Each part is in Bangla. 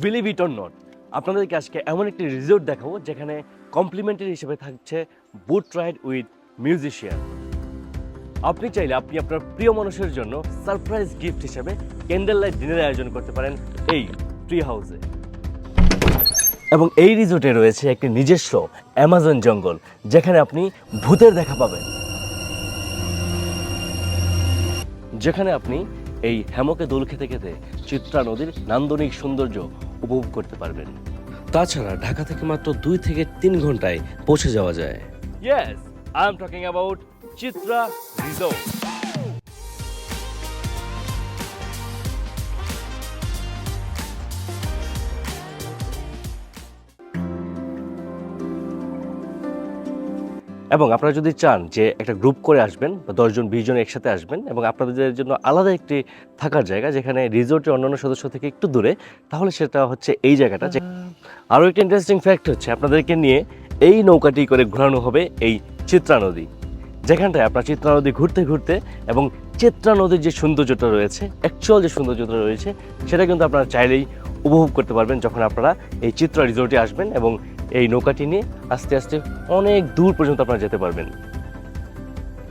বিলিভ ইট অর নট, আপনাদেরকে আজকে এমন একটি রিসোর্ট দেখাবো যেখানে কমপ্লিমেন্টারি হিসেবে থাকছে বুট রাইড উইথ মিউজিশিয়ান। আপনি চাইলে আপনি আপনার প্রিয় মানুষের জন্য সারপ্রাইজ গিফট হিসেবে ক্যান্ডেল লাইট ডিনারের আয়োজন করতে পারেন এই ট্রি হাউসে। এবং এই রিসোর্টে রয়েছে একটি নিজস্ব অ্যামাজন জঙ্গল, যেখানে আপনি ভূতের দেখা পাবেন, যেখানে আপনি এই হ্যামকে দোল খেতে খেতে চিত্রা নদীর নান্দনিক সৌন্দর্য উপভোগ করতে পারবেন। তাছাড়া ঢাকা থেকে মাত্র 2 থেকে 3 ঘন্টায় পৌঁছে যাওয়া যায়। Yes, I am talking about Chitra resort. এবং আপনারা যদি চান যে একটা গ্রুপ করে আসবেন বা 10 জন 20 জন একসাথে আসবেন এবং আপনাদের জন্য আলাদা একটি থাকার জায়গা যেখানে রিসোর্টের অন্যান্য সদস্য থেকে একটু দূরে, তাহলে সেটা হচ্ছে এই জায়গাটা। আরও একটি ইন্টারেস্টিং ফ্যাক্ট হচ্ছে আপনাদেরকে নিয়ে এই নৌকাটি করে ঘোরানো হবে এই চিত্রা নদী, যেখানটায় আপনার চিত্রা নদী ঘুরতে ঘুরতে এবং চিত্রা নদীর যে সৌন্দর্যটা রয়েছে, অ্যাকচুয়াল যে সৌন্দর্যটা রয়েছে, সেটা কিন্তু আপনারা চাইলেই উপভোগ করতে পারবেন যখন আপনারা এই চিত্রা রিসোর্টে আসবেন এবং এই নৌকাটি নিয়ে আস্তে আস্তে অনেক দূর পর্যন্ত আপনারা যেতে পারবেন।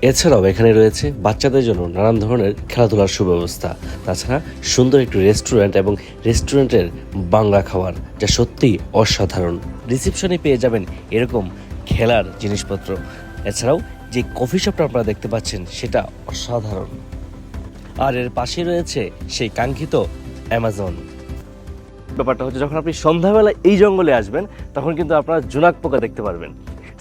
এছাড়াও এখানে রয়েছে বাচ্চাদের জন্য নানান ধরনের খেলাধুলার সুব্যবস্থা। তাছাড়া সুন্দর একটি রেস্টুরেন্ট এবং রেস্টুরেন্টের বাংলা খাবার যা সত্যিই অসাধারণ। রিসেপশনে পেয়ে যাবেন এরকম খেলার জিনিসপত্র। এছাড়াও যে কফি শপটা আপনারা দেখতে পাচ্ছেন সেটা অসাধারণ। আর এর পাশে রয়েছে সেই কাঙ্ক্ষিত অ্যামাজন। ব্যাপারটা হচ্ছে যখন আপনি সন্ধ্যাবেলা এই জঙ্গলে আসবেন তখন কিন্তু আপনারা জোনাক পোকা দেখতে পারবেন।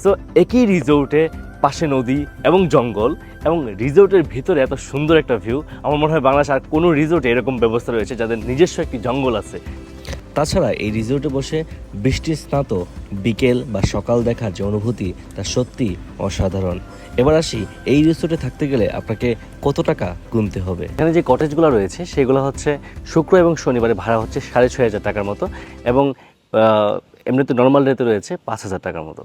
সো একই রিসোর্টে পাশে নদী এবং জঙ্গল এবং রিসোর্টের ভিতরে এত সুন্দর একটা ভিউ, আমার মনে হয় বাংলাদেশ আর কোনো রিসোর্টে এরকম ব্যবস্থা রয়েছে যাদের নিজস্ব একটি জঙ্গল আছে। তাছাড়া এই রিসোর্টে বসে বৃষ্টির স্নাত বিকেল বা সকাল দেখার যে অনুভূতি তা সত্যি অসাধারণ। এবার আসি, এই রিসোর্টে থাকতে গেলে আপনাকে কত টাকা গুনতে হবে। এখানে যে কটেজগুলো রয়েছে সেগুলো হচ্ছে শুক্র এবং শনিবারে ভাড়া হচ্ছে 6,500 টাকার মতো এবং এমনিতে নর্মাল রেতে রয়েছে 5,000 টাকার মতো।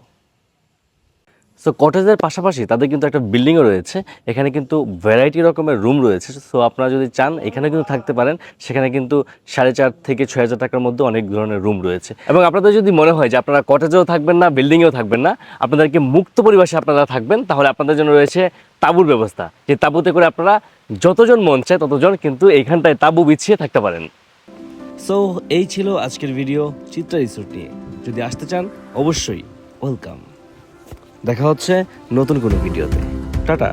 সো কটেজের পাশাপাশি তাদের কিন্তু একটা বিল্ডিংও রয়েছে, এখানে কিন্তু ভ্যারাইটি রকমের রুম রয়েছে। সো আপনারা যদি চান এখানে কিন্তু থাকতে পারেন, সেখানে কিন্তু 4,500 থেকে 6,000 টাকার মধ্যে অনেক ধরনের রুম রয়েছে। এবং আপনাদের যদি মনে হয় যে আপনারা কটেজেও থাকবেন না, বিল্ডিংয়েও থাকবেন না, আপনাদেরকে মুক্ত পরিবেশে আপনারা থাকবেন, তাহলে আপনাদের জন্য রয়েছে তাঁবুর ব্যবস্থা, যে তাঁবুতে করে আপনারা যতজন মন চায় ততজন কিন্তু এইখানটায় তাঁবু বিছিয়ে থাকতে পারেন। সো এই ছিল আজকের ভিডিও চিত্রা রিসোর্ট নিয়ে। যদি আসতে চান অবশ্যই ওয়েলকাম। দেখা হচ্ছে নতুন কোনো ভিডিওতে। টাটা।